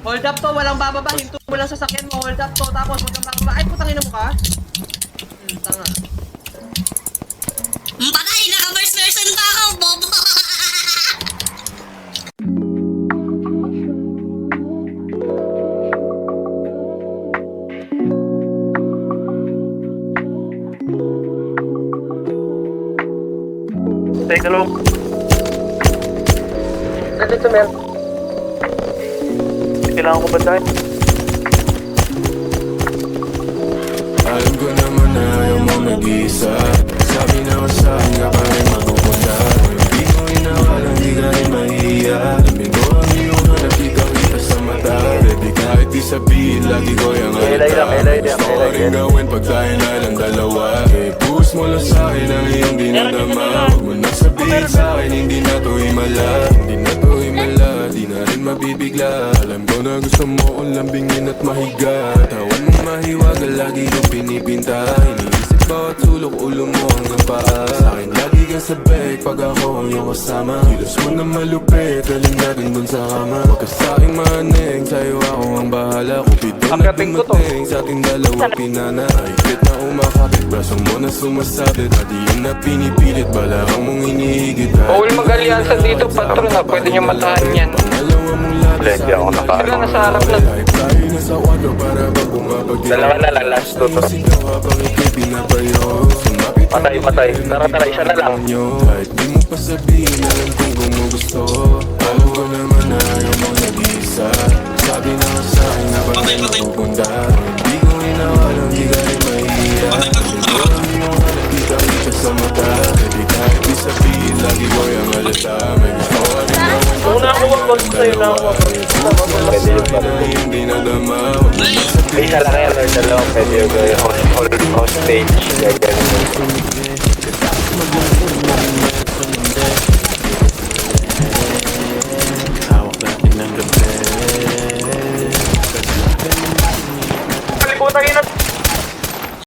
Hold up to, walang bababa. Hinto mo lang sa sakyan mo. Hold up to, tapos huwag kang bababa. Ay, putangin na mo ka. Tanga. Patay! Naka-first person pa ako, bobo! Teka lang. Nandito, Mel. Kailangan ko ba tayo? Alam ko naman na ayaw mo nag-iisa. Sabi na ko sa'kin ka pa rin mapupunta. Hindi mo inawalan, di ka rin mahihiya. Alamin ko ang iyong hanap, di ka kita sa mata. Baby, kahit di sabihin, lagi ko yung halata. Gusto ko rin gawin pag tayo na lang dalawa. Eh, push mo lang sa'kin ang iyong dinadama. Huwag mo na sabihin sa'kin, hindi na to himala. Hindi na to himala, di na rin mabibigla. Alam ko na gusto mo kong lambingin at mahiga. Tawan mong mahiwaga, lagi kong pinipinta. Iniisip bawat sulok, ulo mo hanggang paa. Sa'kin lagi kang sabay pag ako ang iyong kasama. Kilos mo na malupit, daling natin dun sa kama. Huwag ka sa'king maneng, sa'yo ako ang bahala. Kupido na dumating sa ating dalawa pinana. Higpit na umakapit, brasong mo na sumasabit. At yun na pinipilit, balakang mong inihigit. Bawal mag-alyansa dito, patron ha. Pwede nyo matahan yan. Hindi ako nakaano. Sila nasa harap na. Dalawa na lang, last two to. Patay. Tara, isa na lang. Kahit di mo pa sabihin, alam kong gumugusto. Alam ko naman na ayaw mo nag-iisa. Sabi na ka sa'kin na ba na mapupunta. Hindi ko inawalang, di ka rin mahihiya. Hindi mo hanap, di ka kita sa mata. Baby, kahit di sabihin, lagi ko yung halata. May gusto ka rin gawin. Una ako wag sa'yo na ako. Pwede yung patuloy. Hindi nadama. Isa lang yan or dalawa. Pwede yung hostage. Ganyan.